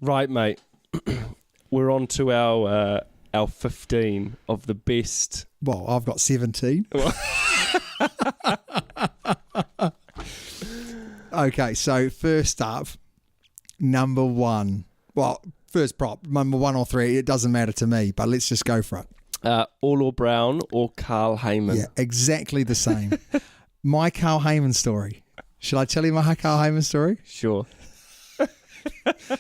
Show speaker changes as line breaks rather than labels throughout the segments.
Right, mate. We're on to our 15 of the best.
Well, I've got 17. Okay, so first up, number one. Well, first prop, number 1 or 3, it doesn't matter to me, but let's just go for it.
All or Brown or Carl Heyman?
Yeah, exactly the same. My Carl Heyman story. Shall I tell you my Carl Heyman story?
Sure.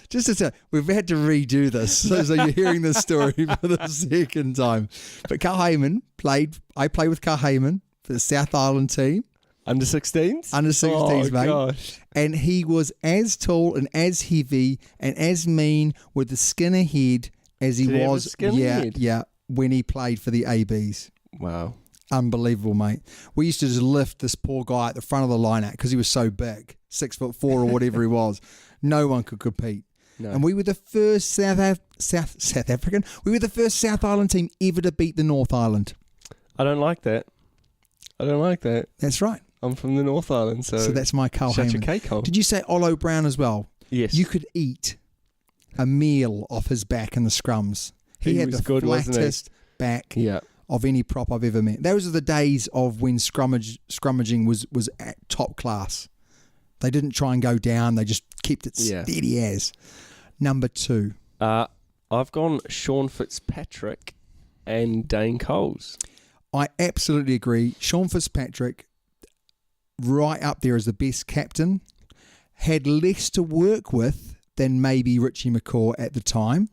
Just to tell, we've had to redo this, so you're hearing this story for the second time. But Carl Heyman I played with Carl Heyman for the South Island team.
Under 16s?
Under 16s, mate.
Gosh.
And he was as tall and as heavy and as mean with the skinner head as he was. Yeah, when he played for the ABs.
Wow.
Unbelievable, mate. We used to just lift this poor guy at the front of the line out because he was so big, 6'4" or whatever he was. No one could compete. No. And we were the first South African. We were the first South Island team ever to beat the North Island.
I don't like that.
That's right.
I'm from the North Island, so
that's my Carl Heyman.
Shut your cake on.
Did you say Olo Brown as well?
Yes.
You could eat a meal off his back in the scrums. He had the flattest back of any prop I've ever met. Those are the days of when scrummaging was at top class. They didn't try and go down. They just kept it steady as. Number 2.
I've gone Sean Fitzpatrick and Dane Coles.
I absolutely agree. Sean Fitzpatrick, right up there as the best captain, had less to work with than maybe Richie McCaw at the time.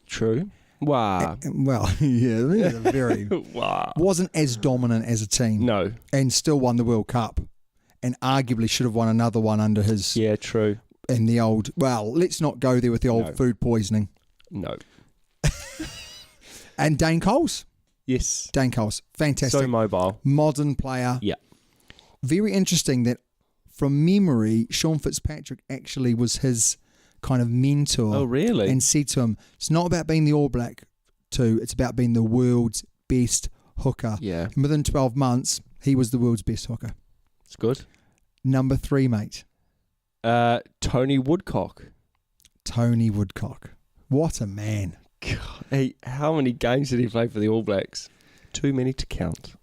True. Wow.
Well, yeah, very.
Wow.
Wasn't as dominant as a team.
No.
And still won the World Cup. And arguably should have won another one under his...
Yeah, true.
In the old... Well, let's not go there with the old food poisoning.
No.
And Dane Coles.
Yes.
Dane Coles. Fantastic.
So mobile.
Modern player.
Yeah.
Very interesting that from memory, Sean Fitzpatrick actually was his kind of mentor.
Oh, really?
And said to him, it's not about being the All Black too, it's about being the world's best hooker.
Yeah.
And within 12 months, he was the world's best hooker.
It's good.
Number 3, mate.
Tony Woodcock.
Tony Woodcock. What a man.
God, hey, how many games did he play for the All Blacks? Too many to count.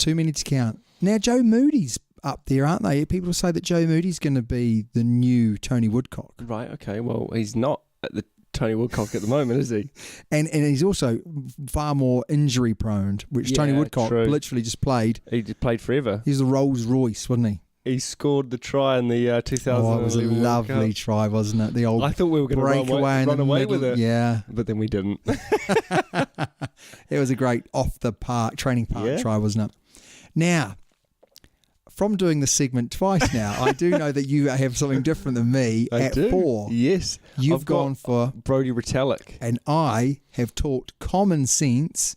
Now, Joe Moody's up there, aren't they? People say that Joe Moody's going to be the new Tony Woodcock. Right, okay. Well, he's not at the Tony Woodcock at the moment, is he?
And he's also far more injury prone, which Tony Woodcock literally just played.
He just played forever.
He's the Rolls Royce, wasn't he?
He scored the try in the 2000.
Oh, it was a lovely try, wasn't it? The old
I thought we were going to run away with it.
Yeah.
But then we didn't.
It was a great off-the-park, training park try, wasn't it? Now, from doing the segment twice now, I do know that you have something different than me at 4.
Yes.
You've gone for
Brodie Retallick.
And I have taught common sense.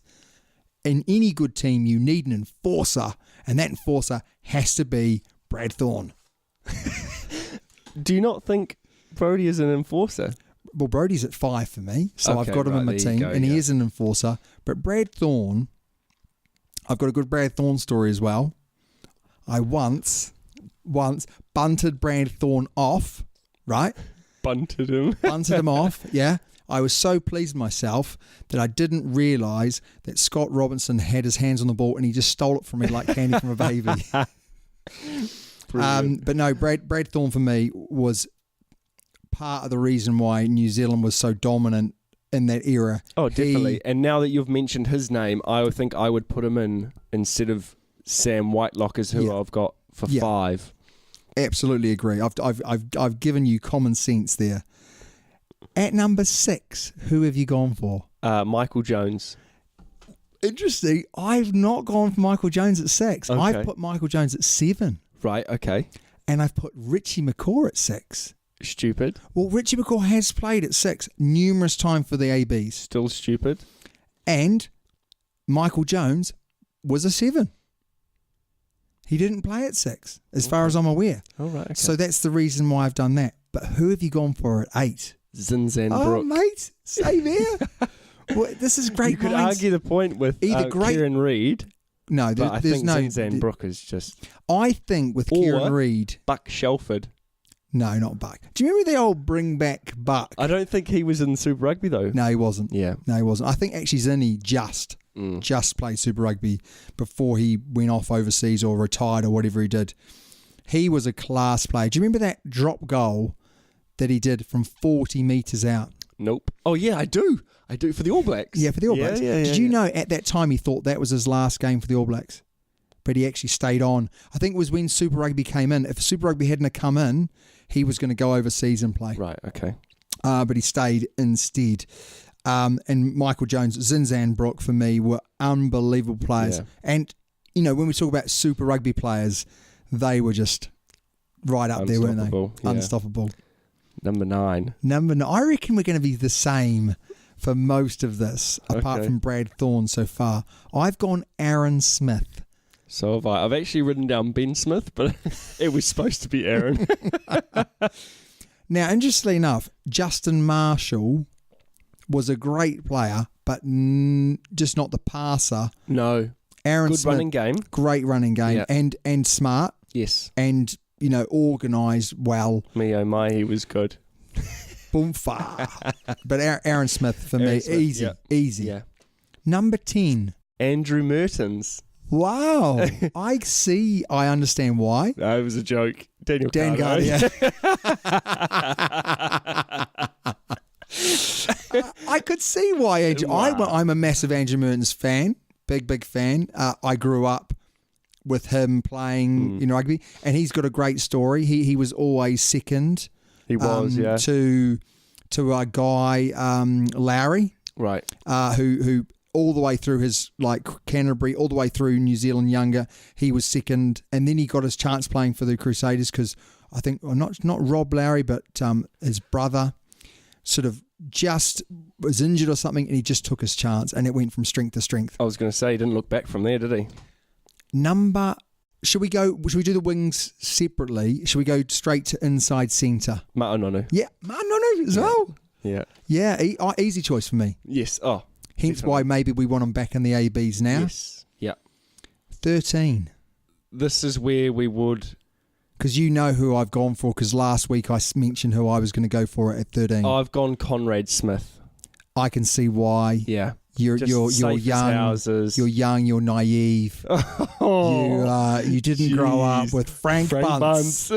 In any good team, you need an enforcer, and that enforcer has to be Brad Thorne.
Do you not think Brodie is an enforcer?
Well, Brodie's at 5 for me, so I've got him in my team, and he is an enforcer. But Brad Thorne, I've got a good Brad Thorne story as well. I once bunted Brad Thorne off, right?
Bunted him
off, yeah. I was so pleased with myself that I didn't realise that Scott Robinson had his hands on the ball and he just stole it from me like candy from a baby. But no, Brad Thorne for me was part of the reason why New Zealand was so dominant in that era.
Oh, definitely. And now that you've mentioned his name, I would think I would put him in instead of Sam Whitelockers, who I've got for 5.
Absolutely agree. I've given you common sense there. At number 6, who have you gone for?
Michael Jones.
Interesting. I've not gone for Michael Jones at 6.
Okay.
I've put Michael Jones at 7.
Right, okay.
And I've put Richie McCaw at 6.
Stupid.
Well, Richie McCaw has played at 6 numerous times for the ABs.
Still stupid.
And Michael Jones was a 7. He didn't play at 6, as far as I'm aware.
Oh, right, okay.
So that's the reason why I've done that. But who have you gone for at 8?
Zinzan Brooke.
Oh, mate, same here. Well, this is great.
You could argue the point with Kieran Reid.
No,
but I think Zinzan Brooke is just...
I think with Kieran Reid...
Buck Shelford.
No, not Buck. Do you remember the old bring back Buck?
I don't think he was in Super Rugby, though.
No, he wasn't.
Yeah.
No, he wasn't. I think actually Zinny just played Super Rugby before he went off overseas or retired or whatever he did. He was a class player. Do you remember that drop goal that he did from 40 metres out?
Nope. Oh, yeah, I do. I do, for the All Blacks.
Yeah, for the All Blacks. Did you know at that time he thought that was his last game for the All Blacks? But he actually stayed on. I think it was when Super Rugby came in. If Super Rugby hadn't come in, he was going to go overseas and play.
Right, okay.
But he stayed instead. And Michael Jones, Zinzan Brooke, for me, were unbelievable players.
Yeah.
And, you know, when we talk about Super Rugby players, they were just right up there, weren't they?
Yeah.
Unstoppable.
Number 9.
I reckon we're going to be the same for most of this, apart from Brad Thorne so far. I've gone Aaron Smith.
So have I. I've actually written down Ben Smith, but it was supposed to be Aaron.
Now, interestingly enough, Justin Marshall was a great player, but just not the passer.
No.
Aaron
Good
Smith,
running game.
Great running game, and smart.
Yes.
And, you know, organised well.
Me oh my, he was good.
Boomfa. But Aaron Smith, for me, Smith, easy.
Yeah.
Number 10.
Andrew Mertens.
Wow. I understand why.
No, it was a joke. Dan
Carter, yeah. I could see why Andrew. Wow. I'm a massive Andrew Mertens fan. Big fan. I grew up with him playing in rugby, and he's got a great story. He was always second.
He was,
to a guy, Lowry,
right?
Who all the way through his Canterbury, all the way through New Zealand younger, he was second, and then he got his chance playing for the Crusaders because I think not Rob Lowry, but his brother sort of just was injured or something, and he just took his chance, and it went from strength to strength.
I was going to say he didn't look back from there, did he?
Should we do the wings separately? Should we go straight to inside centre?
Ma'anonu.
Yeah, Ma'anonu as well.
Yeah.
Yeah, easy choice for me.
Yes. Oh.
Hence
definitely.
why maybe we want him back in the ABs now.
Yes. Yeah.
13.
This is where we would...
Because you know who I've gone for, because last week I mentioned who I was going to go for at 13.
I've gone Conrad Smith.
I can see why.
Yeah.
You're young.
Houses.
You're young. You're naive. You didn't grow up with Frank Bunce.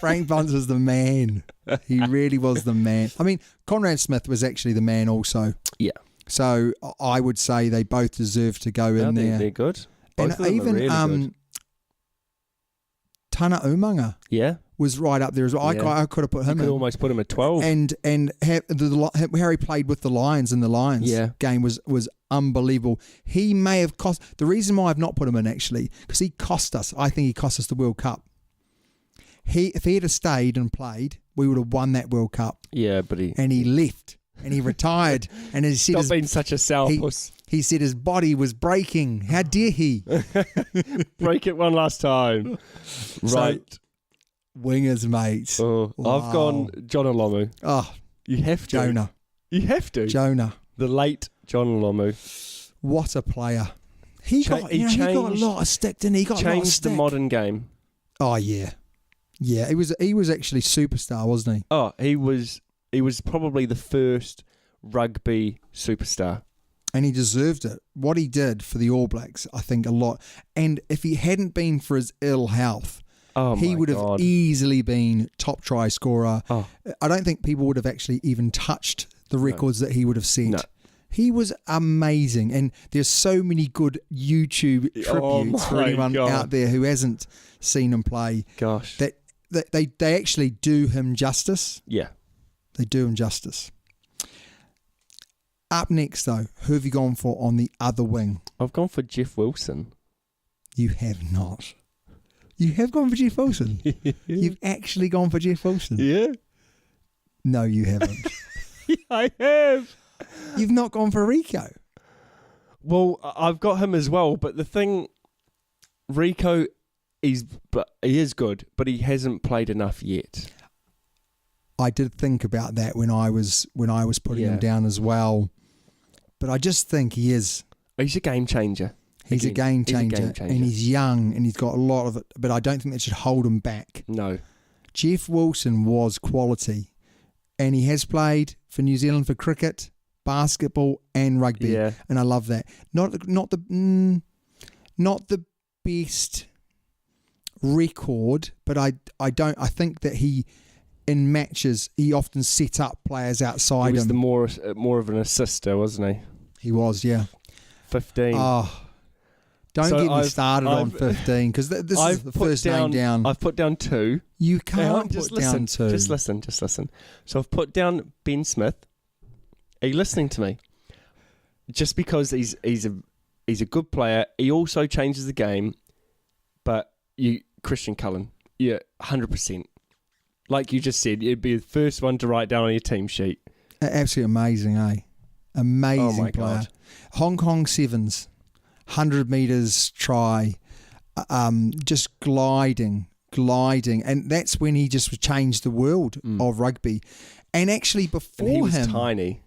Frank Bunce was the man. He really was the man. I mean, Conrad Smith was actually the man also.
Yeah.
So I would say they both deserve to go in there.
They're good. Both
and even
really good.
Tana Umanga.
Yeah.
Was right up there as well.
Yeah.
I could have put him in.
You could almost put him at 12.
And Harry played with the Lions in the Lions game was unbelievable. He may have cost... The reason why I've not put him in, actually, because he cost us. I think he cost us the World Cup. If he had stayed and played, we would have won that World Cup.
Yeah, but he...
And he left. And he retired. And he said...
Stop being such a sourpuss.
He said his body was breaking. How dare he?
Break it one last time. Right.
So, wingers, mates.
Oh, wow. I've gone John Olomu.
Oh,
you have to.
Jonah.
You have to.
Jonah.
The late John Olomu.
What a player. He got a lot of stick, didn't he? He got a lot of
changed
stick.
The modern game.
Oh, yeah. Yeah, he was actually superstar, wasn't he?
Oh, he was probably the first rugby superstar.
And he deserved it. What he did for the All Blacks, I think, a lot. And if he hadn't been for his ill health, he would have easily been top try scorer. Oh. I don't think people would have actually even touched the records that he would have set. No. He was amazing. And there's so many good YouTube tributes for anyone out there who hasn't seen him play.
Gosh.
That they actually do him justice.
Yeah.
They do him justice. Up next, though, who have you gone for on the other wing?
I've gone for Jeff Wilson.
You have not. You have gone for Jeff Wilson? You've actually gone for Jeff Wilson?
Yeah.
No, you haven't.
Yeah, I have.
You've not gone for Rico?
Well, I've got him as well, but the thing, Rico, he is good, but he hasn't played enough yet.
I did think about that when I was putting him down as well. But I just think he is.
He's a game changer.
He's a game changer. And he's young and he's got a lot of it. But I don't think that should hold him back.
No.
Jeff Wilson was quality. And he has played for New Zealand for cricket, basketball and rugby.
Yeah.
And I love that. Not the best record, but I think that he, in matches, he often set up players outside him.
He was more of an assister, wasn't he?
He was, yeah.
15.
Oh, don't get me started on 15 because this is the first name down.
I've put down 2.
You can't put down 2.
Just listen. So I've put down Ben Smith. Are you listening to me? Just because he's a good player. He also changes the game. But Christian Cullen, 100%. Like you just said, it'd be the first one to write down on your team sheet.
Absolutely amazing, eh? Amazing player.
God.
Hong Kong Sevens, 100 metres try, just gliding. And that's when he just changed the world of rugby. And actually before
he was tiny.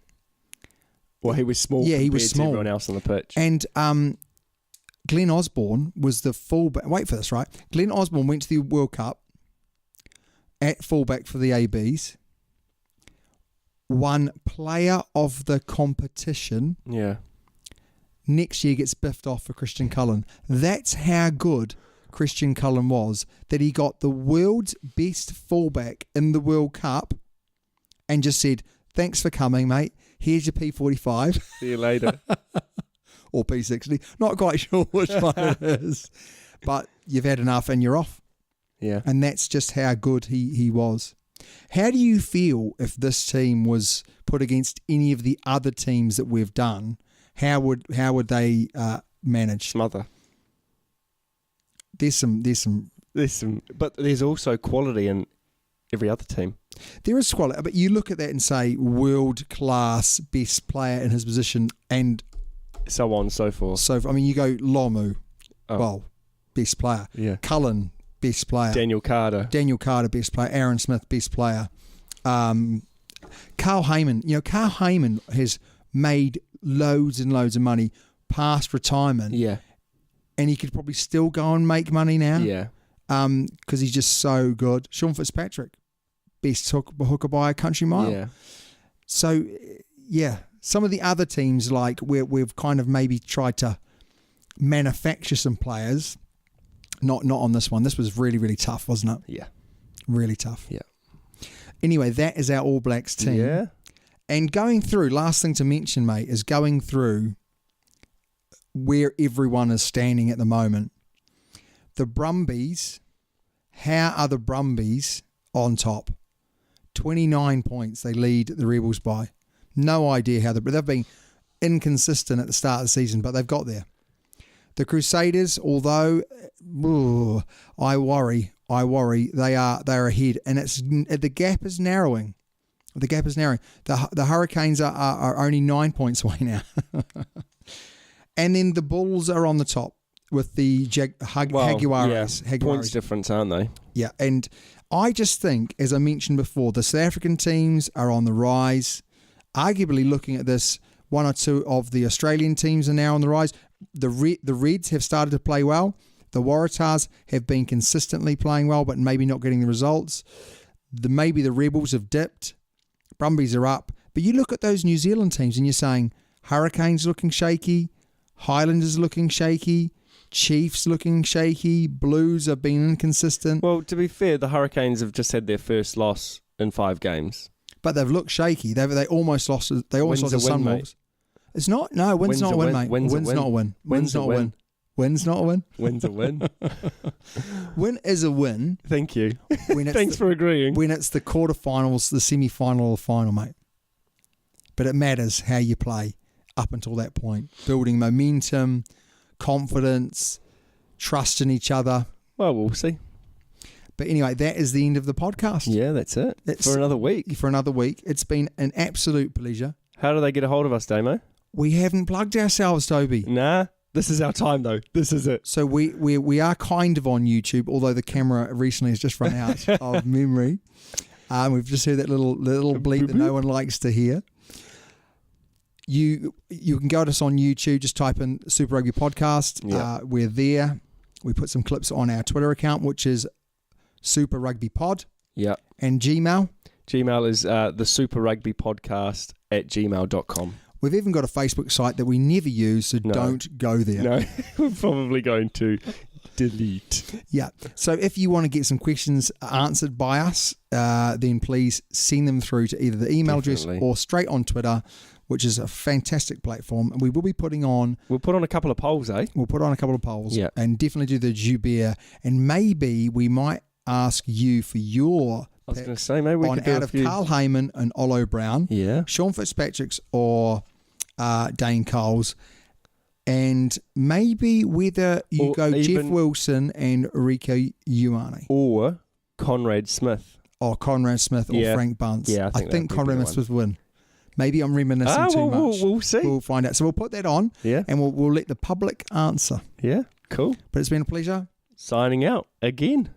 Well, he was small he was small. To everyone else on the pitch.
And Glenn Osborne was the fullback. Wait for this, right? Glenn Osborne went to the World Cup at fullback for the ABs. Won player of the competition.
Yeah.
Next year gets biffed off for Christian Cullen. That's how good Christian Cullen was, that he got the world's best fullback in the World Cup and just said, thanks for coming, mate. Here's your P45.
See you later.
Or P60. Not quite sure which one it is. But you've had enough and you're off.
Yeah.
And that's just how good he was. How do you feel if this team was put against any of the other teams that we've done? How would they manage?
Smother.
There's some,
but there's also quality in every other team.
There is quality, but you look at that and say world class, best player in his position, and
so on and so forth.
So I mean, you go Lomu, well, best player.
Yeah.
Cullen, best player.
Daniel Carter, best player.
Aaron Smith, best player. Carl Heyman. Carl Heyman has made loads and loads of money past retirement.
Yeah.
And he could probably still go and make money now.
Yeah.
Because he's just so good. Sean Fitzpatrick, best hooker by a country mile.
Yeah.
So, yeah, some of the other teams, like we've kind of maybe tried to manufacture some players. Not on this one. This was really, really tough, wasn't it?
Yeah.
Really tough.
Yeah.
Anyway, that is our All Blacks team.
Yeah.
And going through, last thing to mention, mate, is going through where everyone is standing at the moment. The Brumbies, how are the Brumbies on top? 29 points they lead the Rebels by. No idea how they've been inconsistent at the start of the season, but they've got there. The Crusaders, although I worry, they are ahead, and the gap is narrowing. The Hurricanes are only 9 points away now. And then the Bulls are on the top with the Jaguares.
Yeah. Points difference, aren't they?
Yeah, and I just think, as I mentioned before, the South African teams are on the rise. Arguably, looking at this, one or two of the Australian teams are now on the rise. The Reds have started to play well. The Waratahs have been consistently playing well, but maybe not getting the results. Maybe the Rebels have dipped. Brumbies are up. But you look at those New Zealand teams and you're saying Hurricanes looking shaky, Highlanders looking shaky, Chiefs looking shaky, Blues have been inconsistent.
Well, to be fair, the Hurricanes have just had their first loss in 5 games.
But they've looked shaky. They almost lost. They almost lost to Sunwolves. It's not. No, win's not a win, mate. Win's not a win. Win's not a win. Win's not a win.
Win's a win.
Win is a win.
Thank you. Thanks for agreeing.
When it's the quarterfinals, the semi-final, or the final, mate. But it matters how you play up until that point. Building momentum, confidence, trust in each other.
Well, we'll see.
But anyway, that is the end of the podcast.
Yeah, that's it. For another week.
It's been an absolute pleasure.
How do they get a hold of us, Damo?
We haven't plugged ourselves, Toby.
Nah, this is our time, though. This is it.
So we are kind of on YouTube, although the camera recently has just run out of memory. We've just heard that little bleep that no one likes to hear. You can go to us on YouTube. Just type in Super Rugby Podcast.
Yeah.
We're there. We put some clips on our Twitter account, which is Super Rugby Pod.
Yeah.
And Gmail.
Gmail is the Super Rugby Podcast @gmail.com.
We've even got a Facebook site that we never use, so don't go there.
No, we're probably going to delete.
Yeah. So if you want to get some questions answered by us, then please send them through to either the email address or straight on Twitter, which is a fantastic platform. And we will be putting on...
We'll put on a couple of polls, eh?
We'll put on a couple of polls.
Yeah.
And definitely do the Joubert. And maybe we might ask you for your...
I was going to say, maybe we could do
out of Carl Heyman and Olo Brown, Sean Fitzpatrick's or Dane Coles, and maybe whether you go Jeff Wilson and Rico Ioane.
Or Conrad Smith.
Or Conrad Smith or Frank Bunce.
Yeah, I think
Conrad Smith would win. Maybe I'm reminiscing too much.
We'll see.
We'll find out. So we'll put that on and we'll let the public answer.
Yeah, cool.
But it's been a pleasure.
Signing out again.